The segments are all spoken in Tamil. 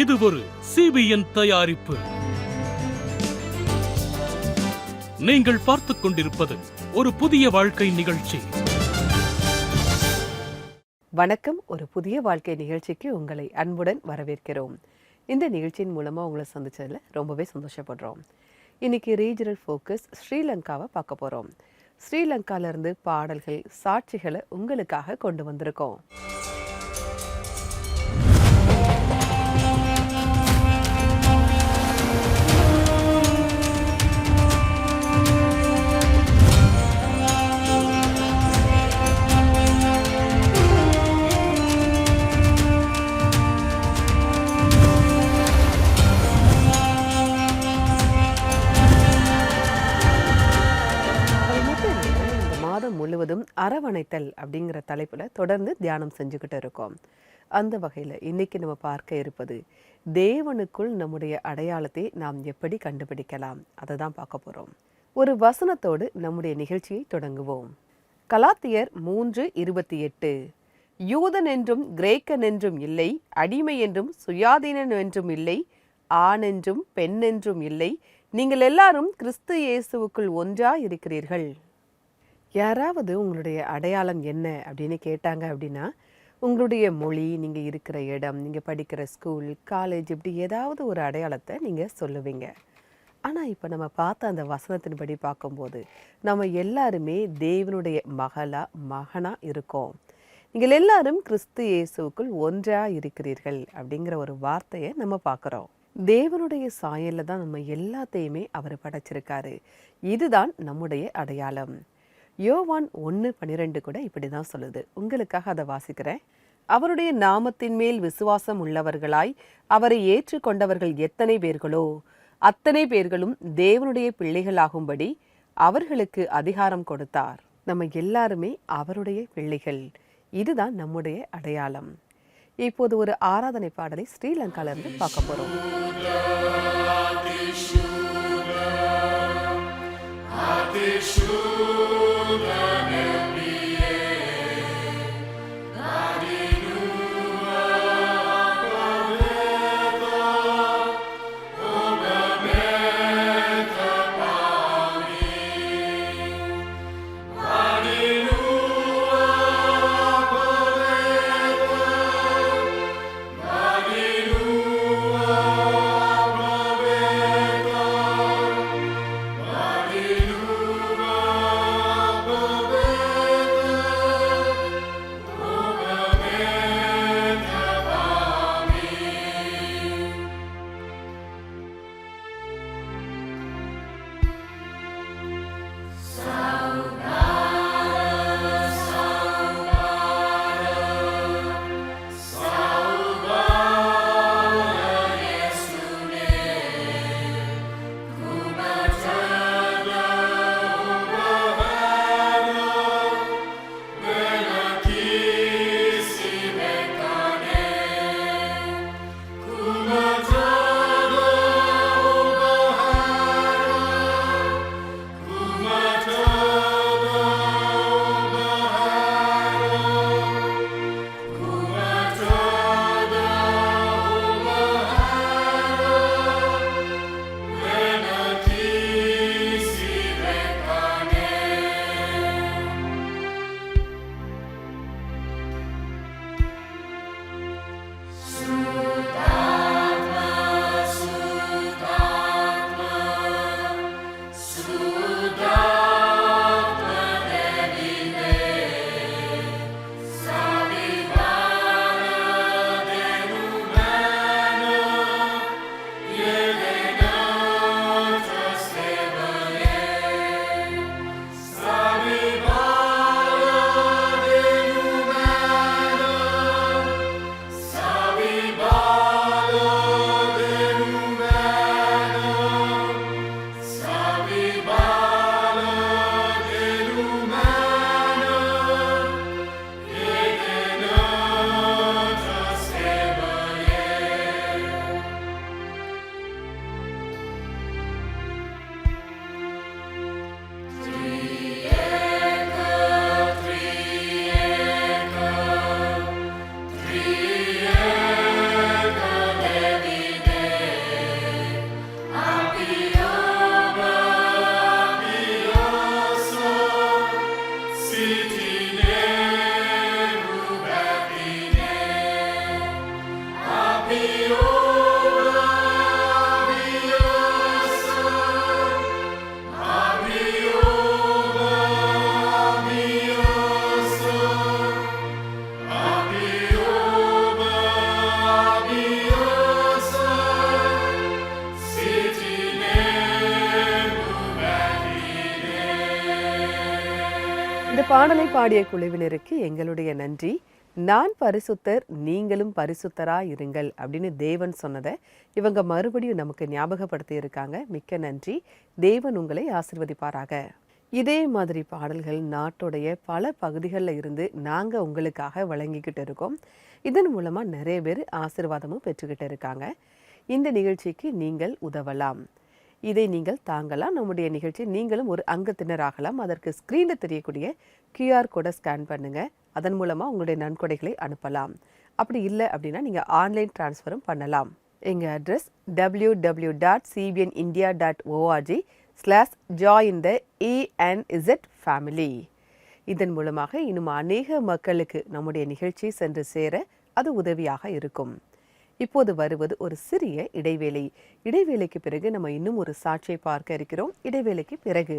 இது ஒரு CBN தயாரிப்பு. நீங்கள் பார்த்துக் கொண்டிருப்பது ஒரு புதிய வாழ்க்கை நிகழ்ச்சி. வணக்கம். ஒரு புதிய வாழ்க்கை நிகழ்ச்சிக்கு உங்களை அன்புடன் வரவேற்கிறோம். இந்த நிகழ்ச்சியின் மூலமாக உங்களை சந்திச்சதில் ரொம்பவே சந்தோஷப்படுறோம். இன்னைக்கு ரீஜனல் ஃபோக்கஸ் ஸ்ரீலங்காவை பார்க்க போகிறோம். ஸ்ரீலங்காவிலிருந்து பாடல்கள், சாட்சிகளை உங்களுக்காக கொண்டு வந்திருக்கோம். முழுவதும் அரவணைத்தல் அப்படிங்கிற தலைப்புல தொடர்ந்து தியானம் செஞ்சுக்கிட்டு இருக்கோம். அந்த வகையில் இன்னைக்கு நம்ம பார்க்க இருப்பது தேவனுக்குள் நம்முடைய அடையாளத்தை நாம் எப்படி கண்டுபிடிக்கலாம், அதை தான் பார்க்க போறோம். ஒரு வசனத்தோடு நம்முடைய நிகழ்ச்சியை தொடங்குவோம். கலாத்தியர் 3:28. யூதன் என்றும் கிரேக்கன் என்றும் இல்லை, அடிமை என்றும் சுயாதீனன் என்றும் இல்லை, ஆண் என்றும் பெண் என்றும் இல்லை, நீங்கள் எல்லாரும் கிறிஸ்து இயேசுவுக்குள் ஒன்றா இருக்கிறீர்கள். யாராவது உங்களுடைய அடையாளம் என்ன அப்படின்னு கேட்டாங்க அப்படின்னா, உங்களுடைய மொழி, நீங்கள் இருக்கிற இடம், நீங்கள் படிக்கிற ஸ்கூல், காலேஜ், இப்படி ஏதாவது ஒரு அடையாளத்தை நீங்கள் சொல்லுவீங்க. ஆனால் இப்போ நம்ம பார்த்த அந்த வசனத்தின்படி பார்க்கும்போது நம்ம எல்லாருமே தேவனுடைய மகனாக இருக்கோம். நீங்கள் எல்லாரும் கிறிஸ்து இயேசுவுக்குள் ஒன்றாக இருக்கிறீர்கள் அப்படிங்கிற ஒரு வார்த்தையை நம்ம பார்க்குறோம். தேவனுடைய சாயலில் தான் நம்ம எல்லாத்தையுமே அவர் படைச்சிருக்காரு. இதுதான் நம்முடைய அடையாளம். யோவான் 1:12 கூட இப்படிதான் சொல்லுது. உங்களுக்காக அதை வாசிக்கிறேன். அவருடைய நாமத்தின் மேல் விசுவாசம் உள்ளவர்களாய் அவரை ஏற்றுக்கொண்டவர்கள் எத்தனை பேர்களோ அத்தனை பேர்களும் தேவனுடைய பிள்ளைகளாகும்படி அவர்களுக்கு அதிகாரம் கொடுத்தார். நம்ம எல்லாருமே அவருடைய பிள்ளைகள். இதுதான் நம்முடைய அடையாளம். இப்போது ஒரு ஆராதனை பாடலை ஸ்ரீலங்கால இருந்து பார்க்க போறோம். இந்த பாடலை பாடிய குழுவினருக்கு எங்களுடைய நன்றி. நான் பரிசுத்தர், நீங்களும் பரிசுத்தராய் இருங்கள் அப்படின்னு தேவன் சொன்னதை இவங்க மறுபடியும் நமக்கு ஞாபகப்படுத்தி இருக்காங்க. மிக்க நன்றி. தேவன் உங்களை ஆசீர்வதிப்பாராக. இதே மாதிரி பாடல்கள் நாட்டுடைய பல பகுதிகளில் இருந்து நாங்கள் உங்களுக்காக வழங்கிக்கிட்டு இருக்கோம். இதன் மூலமாக நிறைய பேர் ஆசீர்வாதமும் பெற்றுக்கிட்டு இருக்காங்க. இந்த நிகழ்ச்சிக்கு நீங்கள் உதவலாம். இதை நீங்கள் தாங்கலாம். நம்முடைய நிகழ்ச்சி நீங்களும் ஒரு அங்கத்தினராகலாம். அதற்கு ஸ்க்ரீனில் தெரியக்கூடிய QR கோடை ஸ்கேன் பண்ணுங்கள். அதன் மூலமாக உங்களுடைய நன்கொடைகளை அனுப்பலாம். அப்படி இல்லை அப்படின்னா நீங்கள் ஆன்லைன் டிரான்ஸ்ஃபரும் பண்ணலாம். எங்கள் அட்ரஸ் www.cbnindia.org/join-the-ENZ family. இதன் மூலமாக இன்னும் அநேக மக்களுக்கு நம்முடைய நிகழ்ச்சி சென்று சேர அது உதவியாக இருக்கும். இப்போது வருவது ஒரு சிறிய இடைவேளை. இடைவேளைக்கு பிறகு நம்ம இன்னும் ஒரு சாட்சியை பார்க்க இருக்கிறோம். இடைவேளைக்கு பிறகு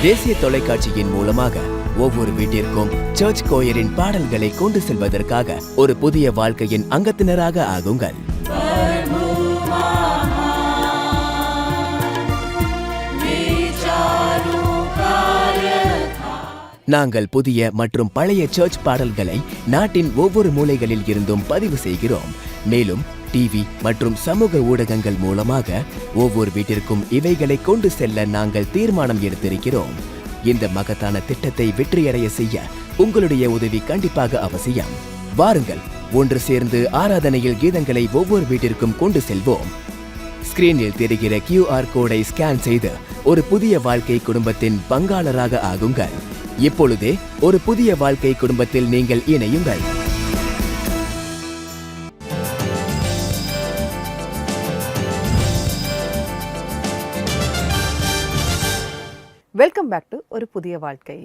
தேசிய தொலைக்காட்சியின் மூலமாக ஒவ்வொரு வீட்டிற்கும் சர்ச் கோயரின் பாடல்களை கொண்டு செல்வதற்காக ஒரு புதிய வாழ்க்கையின் அங்கத்தினராக ஆகுங்கள். நாங்கள் புதிய மற்றும் பழைய சர்ச் பாடல்களை நாட்டின் ஒவ்வொரு மூலைகளில் இருந்தும் பதிவு செய்கிறோம். மேலும் டிவி மற்றும் சமூக ஊடகங்கள் மூலமாக ஒவ்வொரு வீட்டிற்கும் இவைகளை கொண்டு செல்ல நாங்கள் தீர்மானம் எடுத்திருக்கிறோம். இந்த மகத்தான திட்டத்தை வெற்றியடைய செய்ய உங்களுடைய உதவி கண்டிப்பாக அவசியம். வாருங்கள், ஒன்று சேர்ந்து ஆராதனையில் கீதங்களை ஒவ்வொரு வீட்டிற்கும் கொண்டு செல்வோம். ஸ்கிரீனில் தெரிகிற QR கோடை ஸ்கேன் செய்து ஒரு புதிய வாழ்க்கை குடும்பத்தின் பங்காளராக ஆகுங்கள். இப்பொழுதே ஒரு புதிய வாழ்க்கை குடும்பத்தில் நீங்கள் இணையுங்கள். வெல்கம் பேக் டு ஒரு புதிய வாழ்க்கை.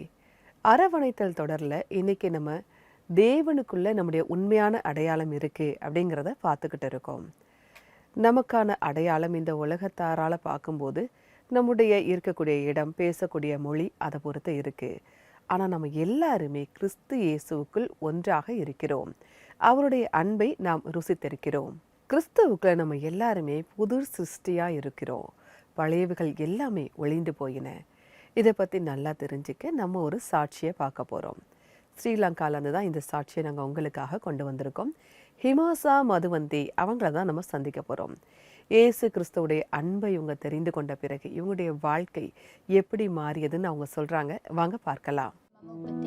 அரவணைத்தல் தொடரில் இன்னைக்கு நம்ம தேவனுக்குள்ள நம்முடைய உண்மையான அடையாளம் இருக்கு அப்படிங்கிறத பார்த்துக்கிட்டு இருக்கோம். நமக்கான அடையாளம் இந்த உலகத்தாரால் பார்க்கும்போது நம்முடைய இருக்கக்கூடிய இடம், பேசக்கூடிய மொழி அதை பொறுத்து இருக்கு. ஆனால் நம்ம எல்லாருமே கிறிஸ்து இயேசுவுக்குள் ஒன்றாக இருக்கிறோம். அவருடைய அன்பை நாம் ருசித்திருக்கிறோம். கிறிஸ்துவுக்குள்ள நம்ம எல்லாருமே புது சிருஷ்டியாக இருக்கிறோம். பழையவைகள் எல்லாமே ஒளிந்து போயின. இதை பற்றி நல்லா தெரிஞ்சுக்க நம்ம ஒரு சாட்சியை பார்க்க போகிறோம். ஸ்ரீலங்காலேருந்து தான் இந்த சாட்சியை நாங்கள் உங்களுக்காக கொண்டு வந்திருக்கோம். ஹிமாசா மதுவந்தி அவங்கள தான் நம்ம சந்திக்க போகிறோம். ஏசு கிறிஸ்துவுடைய அன்பை இவங்க தெரிந்து கொண்ட பிறகு இவங்களுடைய வாழ்க்கை எப்படி மாறியதுன்னு அவங்க சொல்கிறாங்க. வாங்க பார்க்கலாம்.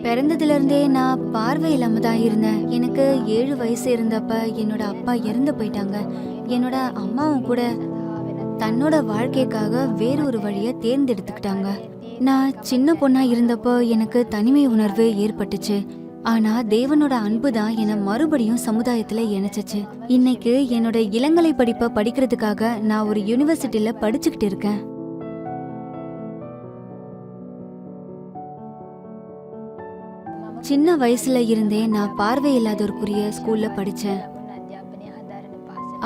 பிறந்ததுலேருந்தே நான் பார்வை இல்லாம தான் இருந்தேன். எனக்கு 7 வயசு இருந்தப்ப என்னோட அப்பா இறந்து போயிட்டாங்க. என்னோட அம்மாவும் கூட தன்னோட வாழ்க்கைக்காக வேறொரு வழியை தேர்ந்தெடுத்துக்கிட்டாங்க. நான் சின்ன பொண்ணா இருந்தப்போ எனக்கு தனிமை உணர்வு ஏற்பட்டுச்சு. ஆனா தேவனோட அன்பு தான் என்னை மறுபடியும் சமுதாயத்துல இணைச்சிச்சு. இன்னைக்கு என்னோட இளங்கலை படிப்பை படிக்கிறதுக்காக நான் ஒரு யூனிவர்சிட்டியில படிச்சுக்கிட்டு இருக்கேன். சின்ன வயசுல இருந்தே நான் பார்வை இல்லாதோருக்குரிய ஸ்கூல்ல படிச்சேன்.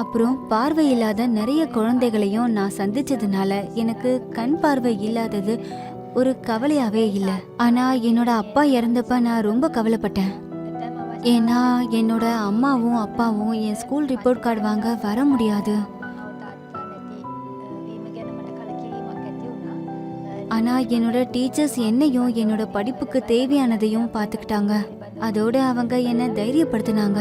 அப்புறம் பார்வை இல்லாத நிறைய குழந்தைகளையும் நான் சந்திச்சதுனால எனக்கு கண் பார்வை இல்லாதது ஒரு கவலையாவே இல்லை. ஆனா என்னோட அப்பா இறந்தப்ப நான் ரொம்ப கவலைப்பட்டேன். ஏன்னா என்னோட அம்மாவும் அப்பாவும் என் ஸ்கூல் ரிப்போர்ட் கார்டு வாங்க வர முடியாது. ஆனா என்னோட டீச்சர்ஸ் என்னையும் என்னோட படிப்புக்கு தேவையானதையும் பார்த்துக்கிட்டாங்க. அதோட அவங்க என்னை தைரியப்படுத்தினாங்க.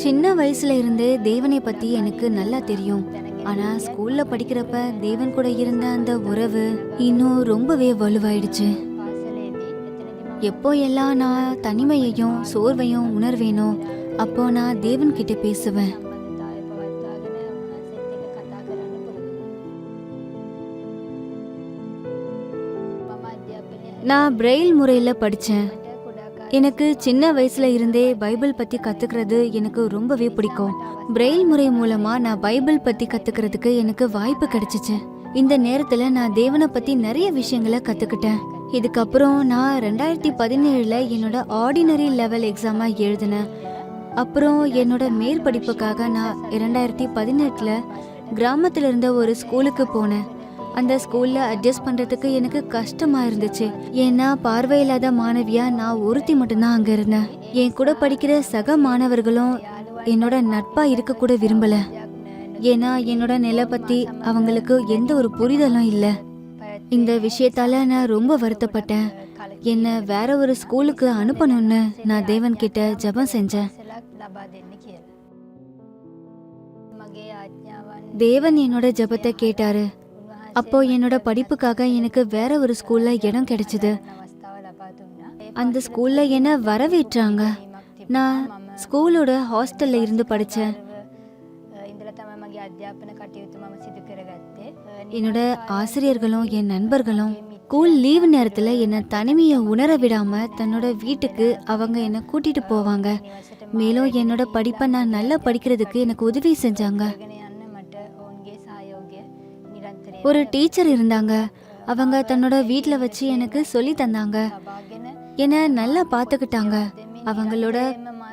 சின்ன வயசுல இருந்து தேவனை பத்தி எனக்கு நல்லா தெரியும். ஆனா ஸ்கூல்ல படிக்கிறப்ப தேவன் கூட இருந்த அந்த உறவு இன்னும் ரொம்பவே வலுவாயிடுச்சு. எப்போ எல்லாம் நான் தனிமையையும் சோர்வையும் உணர்வேனோ அப்போ நான் தேவன் கிட்ட பேசுவேன். நான் பிரெயில் முறையில படிச்சேன். எனக்கு சின்ன வயசுல இருந்தே பைபிள் பத்தி கத்துக்கிறது எனக்கு ரொம்பவே பிடிக்கும். பிரெயில் முறை மூலமா நான் பைபிள் பத்தி கத்துக்கிறதுக்கு எனக்கு வாய்ப்பு கிடைச்சிச்சு. இந்த நேரத்துல நான் தேவனை பத்தி நிறைய விஷயங்களை கத்துக்கிட்டேன். இதுக்கப்புறம் நான் 2017 என்னோட ஆர்டினரி லெவல் எக்ஸாமா எழுதினேன். அப்புறம் என்னோட மேற்படிப்புக்காக நான் 2018 கிராமத்துல இருந்த ஒரு ஸ்கூலுக்கு போனேன். அந்த ஸ்கூல்ல அட்ஜஸ்ட் பண்றதுக்கு எனக்கு கஷ்டமா இருந்துச்சு. ஏன்னா பார்வையில்லாத மாணவியா நான் ஒருத்தி மட்டும்தான் அங்க இருந்தேன். என் கூட படிக்கிற சக மாணவர்களும் என்னோட நட்பா இருக்க கூட விரும்பல. ஏன்னா என்னோட நிலை பத்தி அவங்களுக்கு எந்த ஒரு புரிதலும் இல்லை. இந்த விஷயத்தால நான் ரொம்ப வருத்தப்பட்டேன். என்ன வேற ஒரு ஸ்கூலுக்கு அனுப்பணும்னு நான் தேவன் கிட்ட ஜெபம் செஞ்சேன். தேவன் என்னோட ஜெபத்தை கேட்டாரு. அப்போ என்னோட படிப்புக்காக எனக்கு வேற ஒரு ஸ்கூல்ல இடம் கிடைச்சது. அந்த ஸ்கூல்ல என்ன வரவேற்றாங்க. நான் ஸ்கூலோட ஹாஸ்டல்ல இருந்து படிச்சேன். என்னோட ஆசிரியர்களும் என் நண்பர்களும் ஸ்கூல் லீவு நேரத்துல என்ன தனிமையை உணர விடாம தன்னோட வீட்டுக்கு அவங்க என்ன கூட்டிட்டு போவாங்க. மேலும் என்னோட படிப்பை நான் நல்லா படிக்கிறதுக்கு எனக்கு உதவி செஞ்சாங்க. ஒரு டீச்சர் இருந்தாங்க. அவங்க தன்னோட வீட்டில் வச்சு எனக்கு சொல்லி தந்தாங்க. என்னை நல்லா பார்த்துக்கிட்டாங்க. அவங்களோட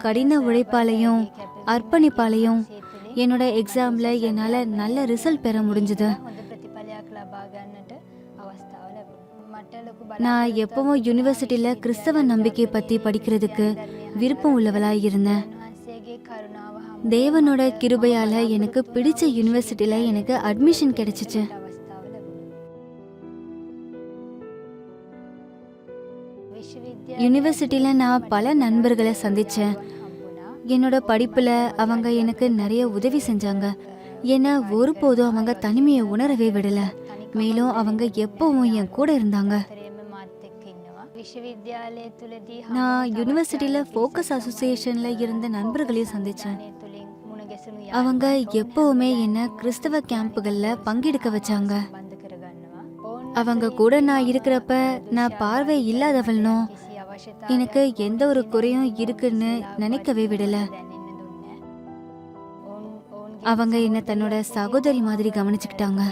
கடின உழைப்பாலையும் அர்ப்பணிப்பாலையும் என்னோட எக்ஸாம்ல என்னால் நல்ல ரிசல்ட் பெற முடிஞ்சது. நான் எப்பவும் யூனிவர்சிட்டியில் கிறிஸ்தவ நம்பிக்கை பற்றி படிக்கிறதுக்கு விருப்பம் உள்ளவளாக இருந்தேன். தேவனோட கிருபையால் எனக்கு பிடிச்ச யூனிவர்சிட்டியில் எனக்கு அட்மிஷன் கிடைச்சிச்சு. யூனிவர்சிட்டியில் நான் பல நண்பர்களை சந்தித்தேன். என்னோட படிப்பில் அவங்க எனக்கு நிறைய உதவி செஞ்சாங்க. ஏன்னா ஒருபோதும் அவங்க தனிமையை உணரவே விடலை. மேலும் அவங்க எப்பவும் என் கூட இருந்தாங்க. நான் யூனிவர்சிட்டியில் ஃபோக்கஸ் அசோசியேஷனில் இருந்த நண்பர்களையும் சந்தித்தேன். அவங்க எப்பவுமே என்ன கிறிஸ்தவ கேம்புகளில் பங்கெடுக்க வச்சாங்க. அவங்க கூட நான் இருக்கிறப்ப நான் பார்வை இல்லாதவள்னோ எனக்கு எந்த ஒரு குறையும் இருக்குன்னு நினைக்கவே விடல. அவங்க என்ன தன்னோட சகோதரி மாதிரி கவனிச்சுக்கிட்டாங்க.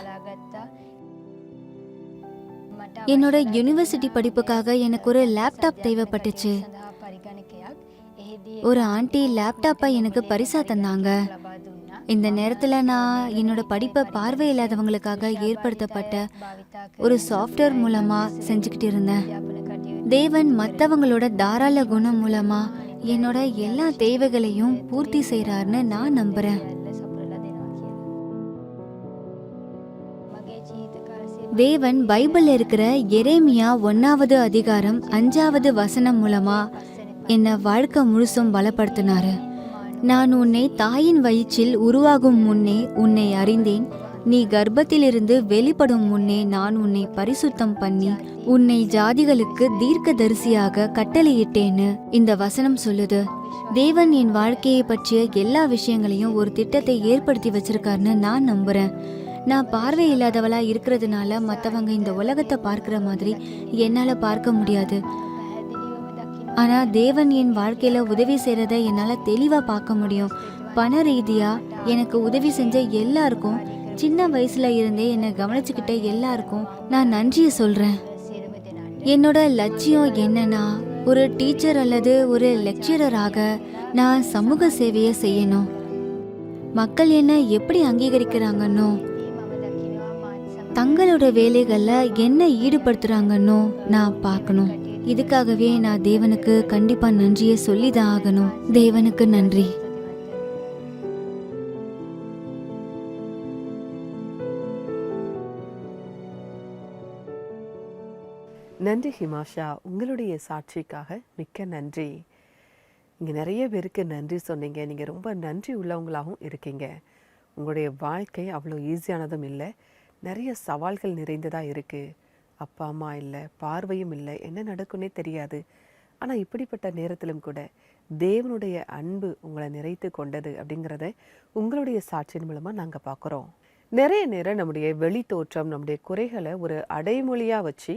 என்னோட யூனிவர்சிட்டி படிப்புக்காக எனக்கு ஒரு லேப்டாப் தேவைப்பட்டுச்சு. ஒரு ஆண்டி லேப்டாப்பை எனக்கு பரிசா தந்தாங்க. இந்த நேரத்துல நான் என்னோட படிப்பை பார்வையில்லாதவங்களுக்காக ஏற்படுத்தப்பட்ட ஒரு சாஃப்ட்வேர் மூலமா செஞ்சுக்கிட்டு இருந்தேன். தேவன் மற்றவங்களோட தாராள குணம் மூலமா என்னோட எல்லா தேவைகளையும் பூர்த்தி செய்யறாருன்னு நான் நம்புறேன். தேவன் பைபிள்ல இருக்கிற எரேமியா 1வது அதிகாரம் 5வது வசனம் மூலமா என்ன வாழ்க்கை முழுசும் பலப்படுத்தினாரு. நான் உன்னை தாயின் வயிற்றில் உருவாகும் முன்னே உன்னை அறிந்தேன். நீ கர்ப்பத்திலிருந்து வெளிப்படும் முன்னே நான் உன்னை பரிசுத்தம் பண்ணி உன்னை ஜாதிகளுக்கு தீர்க்கதரிசியாக கட்டளையிட்டேன்னு இந்த வசனம் சொல்லுது. தேவன் என் வாழ்க்கையை பற்றிய எல்லா விஷயங்களையும் ஒரு திட்டத்தை ஏற்படுத்தி வச்சிருக்காருன்னு நான் நம்புறேன். நான் பார்வை இல்லாதவளா இருக்கிறதுனால மற்றவங்க இந்த உலகத்தை பார்க்கிற மாதிரி என்னால பார்க்க முடியாது. ஆனா தேவன் என் வாழ்க்கையில உதவி செய்யறத என்னால தெளிவா பார்க்க முடியும். பண ரீதியா எனக்கு உதவி செஞ்ச எல்லாருக்கும், சின்ன வயசுல இருந்தே என்னை கவனிச்சுக்கிட்ட எல்லாருக்கும் நான் நன்றியை சொல்றேன். என்னோட லட்சியம் என்னன்னா ஒரு டீச்சர் அல்லது ஒரு லெக்சரராக நான் சமூக சேவையை செய்யணும். மக்கள் என்ன எப்படி அங்கீகரிக்கிறாங்கன்னோ, தங்களோட வேலைகள்ல என்ன ஈடுபடுத்துறாங்கன்னோ நான் பார்க்கணும். இதுக்காகவே நான் தேவனுக்கு கண்டிப்பா நன்றியை சொல்லிதான் ஆகணும். தேவனுக்கு நன்றி. நன்றி ஹிமாஷா, உங்களுடைய சாட்சிக்காக மிக்க நன்றி. இங்கே நிறைய பேருக்கு நன்றி சொன்னீங்க. நீங்கள் ரொம்ப நன்றி உள்ளவங்களாகவும் இருக்கீங்க. உங்களுடைய வாழ்க்கை அவ்வளோ ஈஸியானதும் இல்லை, நிறைய சவால்கள் நிறைந்ததாக இருக்குது. அப்பா அம்மா இல்லை, பார்வையும் இல்லை, என்ன நடக்குன்னே தெரியாது. ஆனால் இப்படிப்பட்ட நேரத்திலும் கூட தேவனுடைய அன்பு உங்களை நிறைத்து கொண்டது அப்படிங்கிறத உங்களுடைய சாட்சியின் மூலமாக நாங்கள் பார்க்குறோம். நிறைய நேரம் நம்முடைய வெளி தோற்றம், நம்முடைய குறைகளை ஒரு அடைமொழியாக வச்சு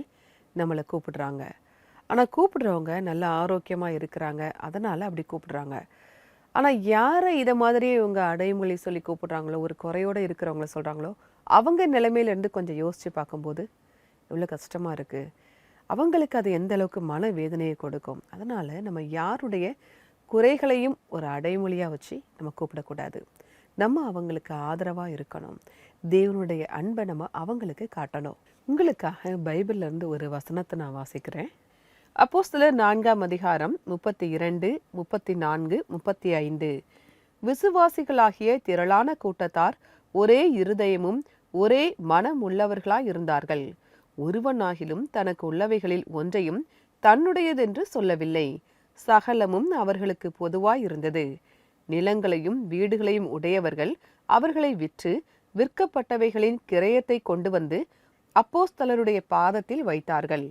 நம்மளை கூப்பிடுறாங்க. ஆனால் கூப்பிடுறவங்க நல்ல ஆரோக்கியமாக இருக்கிறாங்க, அதனால் அப்படி கூப்பிடுறாங்க. ஆனால் யாரை இதை மாதிரியே இவங்க அடைமொழி சொல்லி கூப்பிடுறாங்களோ, ஒரு குறையோடு இருக்கிறவங்கள சொல்கிறாங்களோ, அவங்க நிலைமையிலேருந்து கொஞ்சம் யோசித்து பார்க்கும்போது எவ்வளோ கஷ்டமாக இருக்குது. அவங்களுக்கு அது எந்த அளவுக்கு மன வேதனையை கொடுக்கும். அதனால் நம்ம யாருடைய குறைகளையும் ஒரு அடைமொழியாக வச்சு நம்ம கூப்பிடக்கூடாது. நம்ம அவங்களுக்கு ஆதரவாக இருக்கணும். தேவனுடைய அன்பை நம்ம அவங்களுக்கு காட்டணும். உங்களுக்காக பைபிள்ல இருந்து ஒரு வசனத்தை நான் வாசிக்கிறேன். அப்போஸ்தலர் 4ஆம் அதிகாரம் 32, 34, 35. விசுவாசிகளாகிய திரளான கூட்டத்தார் ஒரே இருதயமும் ஒரே மனம் உள்ளவர்களாய் இருந்தார்கள். ஒருவனாகிலும் தனக்கு உள்ளவைகளில் ஒன்றையும் தன்னுடையதென்று சொல்லவில்லை. சகலமும் அவர்களுக்கு பொதுவாய் இருந்தது. நிலங்களையும் வீடுகளையும் உடையவர்கள் அவர்களை விற்று விற்கப்பட்டவைகளின் கிரயத்தை கொண்டு வந்து அப்போஸ்தலருடைய பாதத்தில் வைத்தார்கள்.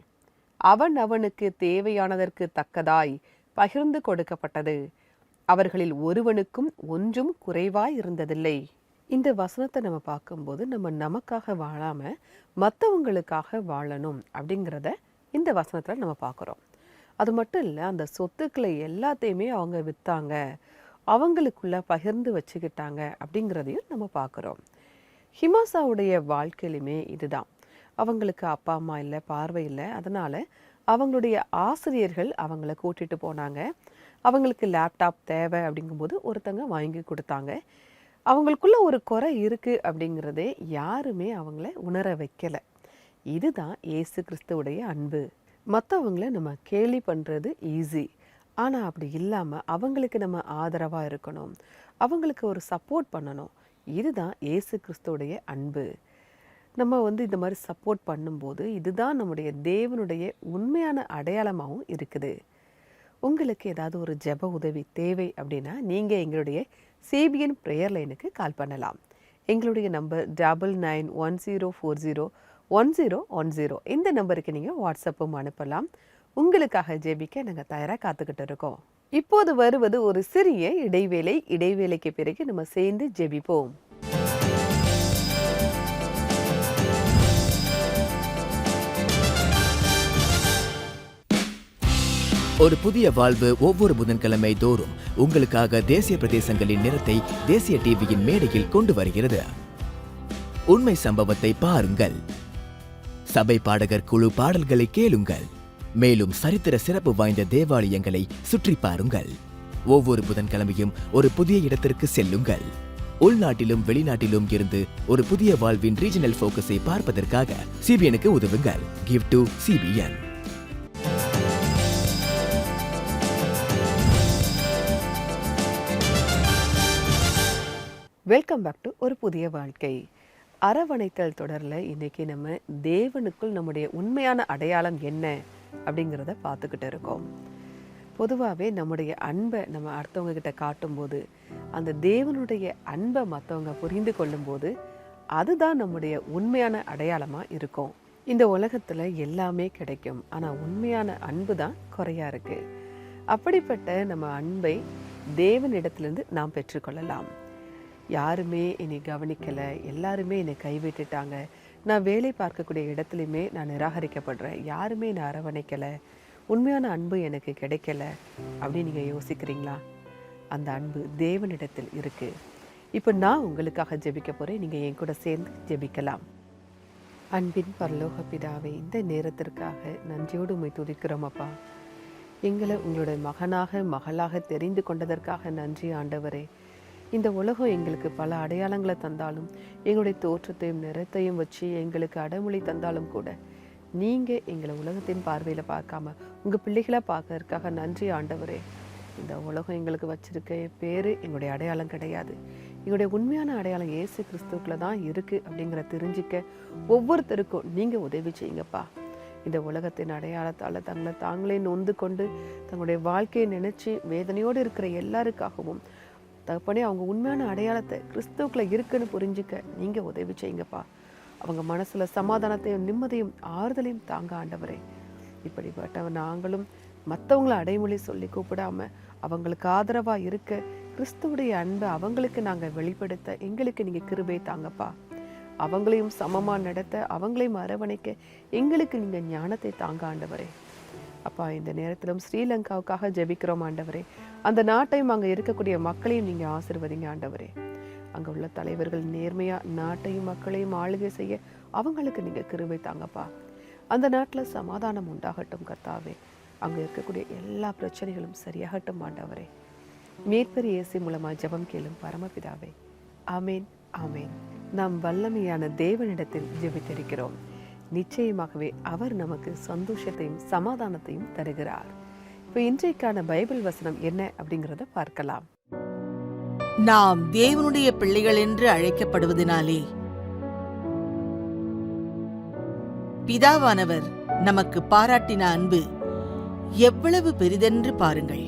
அவன் அவனுக்கு தேவையானதற்கு தக்கதாய் பகிர்ந்து கொடுக்கப்பட்டது. அவர்களில் ஒருவனுக்கும் ஒன்றும் குறைவாய் இருந்ததில்லை. இந்த வசனத்தை நம்ம பார்க்கும்போது நமக்காக வாழாம மற்றவங்களுக்காக வாழணும் அப்படிங்கிறத இந்த வசனத்துல நம்ம பார்க்குறோம். அது மட்டும் இல்லை, அந்த சொத்துக்களை எல்லாத்தையுமே அவங்க விற்றாங்க, அவங்களுக்குள்ள பகிர்ந்து வச்சுக்கிட்டாங்க அப்படிங்கிறதையும் நம்ம பார்க்குறோம். ஹிமாசாவுடைய வாழ்க்கையிலுமே இதுதான். அவங்களுக்கு அப்பா அம்மா இல்லை, பார்வை இல்லை. அதனால் அவங்களுடைய ஆசிரியர்கள் அவங்கள கூட்டிகிட்டு போனாங்க. அவங்களுக்கு லேப்டாப் தேவை அப்படிங்கும்போது ஒருத்தங்க வாங்கி கொடுத்தாங்க. அவங்களுக்குள்ள ஒரு குறை இருக்குது அப்படிங்கிறதே யாருமே அவங்கள உணர வைக்கலை. இதுதான் இயேசு கிறிஸ்துவுடைய அன்பு. மற்றவங்கள நம்ம கேலி பண்ணுறது ஈஸி, ஆனால் அப்படி இல்லாமல் அவங்களுக்கு நம்ம ஆதரவாக இருக்கணும், அவங்களுக்கு ஒரு சப்போர்ட் பண்ணணும். இதுதான் இயேசு கிறிஸ்துவுடைய அன்பு. நம்ம இந்த மாதிரி சப்போர்ட் பண்ணும்போது இதுதான் நம்முடைய தேவனுடைய உண்மையான அடையாளமாகவும் இருக்குது. உங்களுக்கு ஏதாவது ஒரு ஜெப உதவி தேவை அப்படின்னா நீங்கள் எங்களுடைய CBN ப்ரேயர் லைனுக்கு கால் பண்ணலாம். எங்களுடைய நம்பர் 9910401010. இந்த நம்பருக்கு நீங்கள் வாட்ஸ்அப்பும் அனுப்பலாம். உங்களுக்காக ஜெபிக்க நாங்கள் தயாராக காத்துக்கிட்டு இருக்கோம். இப்போது வருவது ஒரு சிறிய இடைவேளை. இடைவேளைக்கு பிறகு நம்ம சேர்ந்து ஜெபிப்போம். ஒரு புதிய வாழ்வு ஒவ்வொரு புதன்கிழமை தோறும் உங்களுக்காக தேசிய பிரதேசங்களின் நிறத்தை தேசிய டிவியின் மேடையில் கொண்டு வருகிறது. உண்மை சம்பவத்தை பாருங்கள். சபை பாடகர் குழு பாடல்களை கேளுங்கள். மேலும் சரித்திர சிறப்பு வாய்ந்த தேவாலயங்களை சுற்றி பாருங்கள். ஒவ்வொரு புதன்கிழமையும் ஒரு புதிய இடத்திற்கு செல்லுங்கள். உள்நாட்டிலும் வெளிநாட்டிலும் இருந்து ஒரு புதிய வாழ்வின் ரீஜனல் போக்கஸை பார்ப்பதற்காக CBNக்கு உதவுங்கள். Give to CBN. Welcome back to ஒரு புதிய வாழ்க்கை. அரவணைத்தல் தொடரில் இன்னைக்கு நம்ம தேவனுக்குள் நம்முடைய உண்மையான அடையாளம் என்ன அப்படிங்கிறத பார்த்துக்கிட்டு இருக்கோம். பொதுவாகவே நம்முடைய அன்பை நம்ம அடுத்தவங்க கிட்ட காட்டும்போது, அந்த தேவனுடைய அன்பை மற்றவங்க புரிந்து கொள்ளும்போது அதுதான் நம்முடைய உண்மையான அடையாளமாக இருக்கும். இந்த உலகத்தில் எல்லாமே கிடைக்கும், ஆனால் உண்மையான அன்பு தான் குறையா இருக்கு. அப்படிப்பட்ட நம்ம அன்பை தேவனிடத்திலிருந்து நாம் பெற்றுக்கொள்ளலாம். யாருமே என்னை கவனிக்கலை, எல்லாருமே என்னை கைவிட்டுட்டாங்க, நான் வேலை பார்க்கக்கூடிய இடத்துலையுமே நான் நிராகரிக்கப்படுறேன், யாருமே என்னை அரவணைக்கலை, உண்மையான அன்பு எனக்கு கிடைக்கல அப்படின்னு நீங்கள் யோசிக்கிறீங்களா? அந்த அன்பு தேவனிடத்தில் இருக்குது. இப்போ நான் உங்களுக்காக ஜெபிக்க போகிறேன். நீங்கள் என் கூட சேர்ந்து ஜெபிக்கலாம். அன்பின் பரலோக பிதாவே, இந்த நேரத்திற்காக நன்றியோடு உம்மை துதிக்கிறோம் அப்பா. எங்களை உங்களுடைய மகனாக மகளாக தெரிந்து கொண்டதற்காக நன்றி ஆண்டவரே. இந்த உலகம் எங்களுக்கு பல அடையாளங்களை தந்தாலும், எங்களுடைய தோற்றத்தையும் நிறத்தையும் வச்சு எங்களுக்கு அடைமொழி தந்தாலும் கூட, நீங்கள் எங்களை உலகத்தின் பார்வையில் பார்க்காம உங்கள் பிள்ளைகளாக பார்க்கறதுக்காக நன்றி ஆண்டவரே. இந்த உலகம் எங்களுக்கு வச்சிருக்க பேர் எங்களுடைய அடையாளம் கிடையாது. எங்களுடைய உண்மையான அடையாளம் இயேசு கிறிஸ்துக்குள்ள தான் இருக்குது அப்படிங்கிற தெரிஞ்சிக்க ஒவ்வொருத்தருக்கும் நீங்கள் உதவி செய்யுங்கப்பா. இந்த உலகத்தின் அடையாளத்தால் தங்களை தாங்களே நொந்து கொண்டு தங்களுடைய வாழ்க்கையை நினைச்சு வேதனையோடு இருக்கிற எல்லாருக்காகவும் தகப்பனே, அவங்க உண்மையான அடையாளத்தை கிறிஸ்துவுக்குள்ள இருக்குன்னு புரிஞ்சுக்க நீங்கள் உதவி செய்யுங்கப்பா. அவங்க மனசுல சமாதானத்தையும் நிம்மதியும் ஆறுதலையும் தாங்க ஆண்டவரே. இப்படிப்பட்ட நாங்களும் மற்றவங்கள அடைமொழி சொல்லி கூப்பிடாம அவங்களுக்கு ஆதரவாக இருக்க கிறிஸ்துவுடைய அன்பை அவங்களுக்கு நாங்கள் வெளிப்படுத்த எங்களுக்கு நீங்கள் கிருபை தாங்கப்பா. அவங்களையும் சமமாக நடத்த, அவங்களையும் அரவணைக்க எங்களுக்கு நீங்கள் ஞானத்தை தாங்க ஆண்டவரே. அப்பா, இந்த நேரத்திலும் ஸ்ரீலங்காவுக்காக ஜெபிக்கிறோம் ஆண்டவரே. அந்த நாட்டையும் அங்கே இருக்கக்கூடிய மக்களையும் நீங்கள் ஆசீர்வதிங்க ஆண்டவரே. அங்கே உள்ள தலைவர்கள் நேர்மையாக நாட்டையும் மக்களையும் ஆளுகை செய்ய அவங்களுக்கு நீங்கள் கிருபை தாங்கப்பா. அந்த நாட்டில் சமாதானம் உண்டாகட்டும் கர்த்தாவே. அங்கே இருக்கக்கூடிய எல்லா பிரச்சனைகளும் சரியாகட்டும் ஆண்டவரே. மீட்பர் இயேசு மூலமாக ஜெபம் கேளும் பரமபிதாவே, ஆமேன், ஆமேன். நாம் வல்லமையான தேவனிடத்தில் ஜெபித்திருக்கிறோம். நிச்சயமாகவே அவர் நமக்கு சந்தோஷத்தையும் சமாதானத்தையும் தருகிறார். இப்போ இன்றைக்கான பைபிள் வசனம் என்ன அப்படிங்கிறத பார்க்கலாம். நாம் தேவனுடைய பிள்ளைகள் என்று அழைக்கப்படுவதனாலே பிதாவானவர் நமக்கு பாராட்டின அன்பு எவ்வளவு பெரிதென்று பாருங்கள்.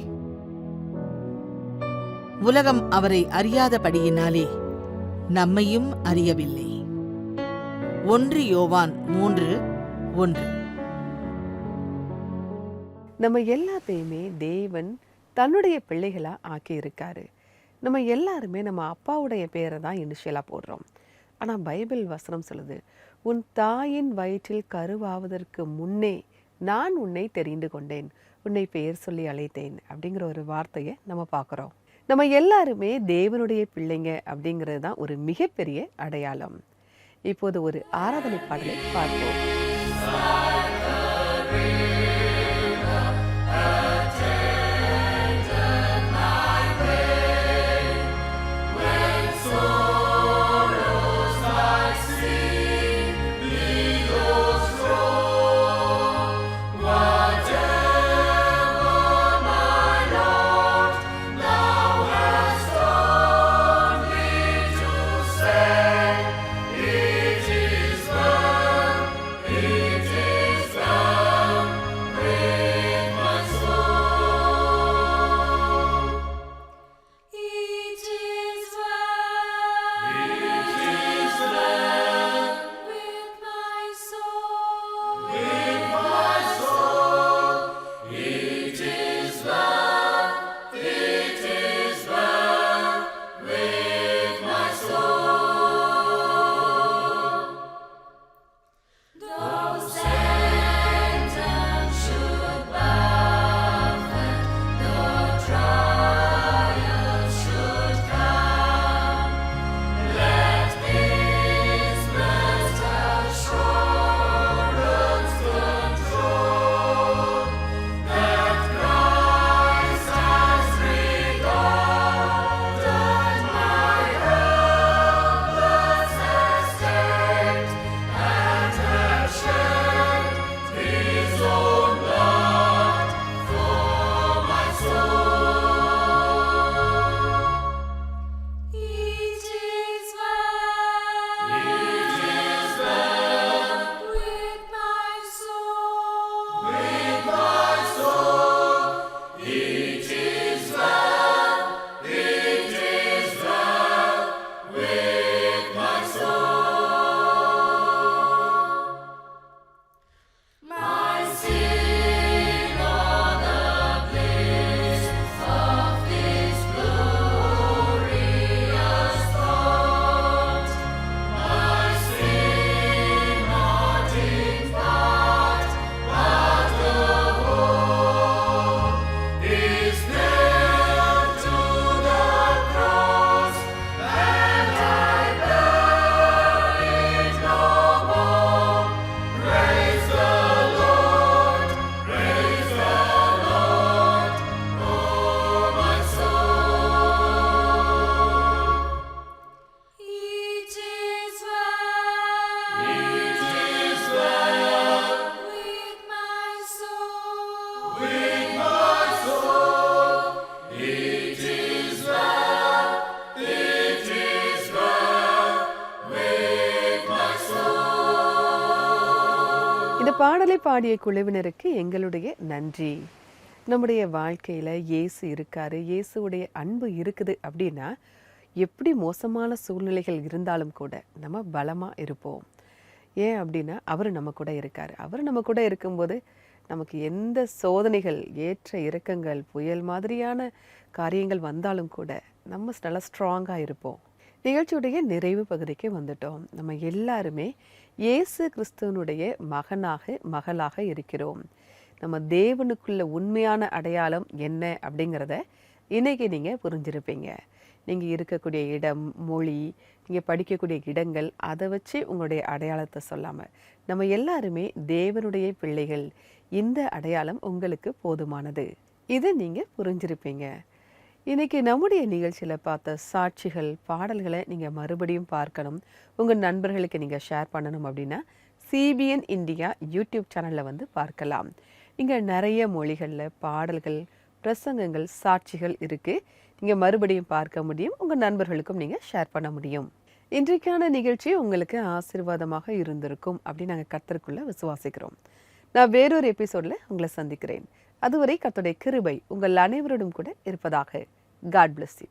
உலகம் அவரை அறியாதபடியினாலே நம்மையும் அறியவில்லை. 1 யோவான் 3:1. நம்ம எல்லாத்தையுமே தேவன் தன்னுடைய பிள்ளைகளா ஆக்கி இருக்காரு. நம்ம எல்லாருமே நம்ம அப்பாவுடைய பேரை தான் இனிஷியலாக போடுறோம். ஆனால் பைபிள் வசனம் சொல்லுது, உன் தாயின் வயிற்றில் கருவாவதற்கு முன்னே நான் உன்னை தெரிந்து கொண்டேன், உன்னை பெயர் சொல்லி அழைத்தேன் அப்படிங்கிற ஒரு வார்த்தையை நம்ம பார்க்குறோம். நம்ம எல்லாருமே தேவனுடைய பிள்ளைங்க அப்படிங்கிறது தான் ஒரு மிகப்பெரிய அடையாளம். இப்போது ஒரு ஆராதனை பாடலை பார்ப்போம். இந்த பாடலை பாடிய குழுவினருக்கு எங்களுடைய நன்றி. நம்முடைய வாழ்க்கையில் இயேசு இருக்காரு, இயேசுடைய அன்பு இருக்குது அப்படின்னா எப்படி மோசமான சூழ்நிலைகள் இருந்தாலும் கூட நம்ம பலமாக இருப்போம். ஏன் அப்படின்னா அவர் நம்ம கூட இருக்கார். அவர் நம்ம கூட இருக்கும்போது நமக்கு எந்த சோதனைகள், ஏற்ற இறக்கங்கள், புயல் மாதிரியான காரியங்கள் வந்தாலும் கூட நம்ம நல்லா ஸ்ட்ராங்காக இருப்போம். நிகழ்ச்சியுடைய நிறைவு பகுதிக்கு வந்துட்டோம். நம்ம எல்லாருமே இயேசு கிறிஸ்துவனுடைய மகளாக இருக்கிறோம். நம்ம தேவனுக்குள்ள உண்மையான அடையாளம் என்ன அப்படிங்கிறத இன்னைக்கு நீங்கள் புரிஞ்சிருப்பீங்க. நீங்கள் இருக்கக்கூடிய இடம், மொழி, நீங்கள் படிக்கக்கூடிய இடங்கள், அதை வச்சு உங்களுடைய அடையாளத்தை சொல்லாமல் நம்ம எல்லாருமே தேவனுடைய பிள்ளைகள். இந்த அடையாளம் உங்களுக்கு போதுமானது. இதை நீங்கள் புரிஞ்சிருப்பீங்க. இன்னைக்கு நம்முடைய நிகழ்ச்சியில் பார்த்த சாட்சிகள் பாடல்களை நீங்கள் மறுபடியும் பார்க்கணும், உங்கள் நண்பர்களுக்கு நீங்கள் ஷேர் பண்ணணும் அப்படின்னா சிபிஎன் இந்தியா யூடியூப் சேனலில் வந்து பார்க்கலாம். இங்கே நிறைய மொழிகளில் பாடல்கள், பிரசங்கங்கள், சாட்சிகள் இருக்குது. நீங்கள் மறுபடியும் பார்க்க முடியும், உங்கள் நண்பர்களுக்கும் நீங்கள் ஷேர் பண்ண முடியும். இன்றைக்கான நிகழ்ச்சி உங்களுக்கு ஆசீர்வாதமாக இருந்திருக்கும் அப்படின்னு நாங்கள் கர்த்தருக்குள்ள விசுவாசிக்கிறோம். நான் வேறொரு எபிசோடில் உங்களை சந்திக்கிறேன். அதுவரை கர்த்தருடைய கிருபை உங்கள் அனைவரோடும் கூட இருப்பதாக. God bless you.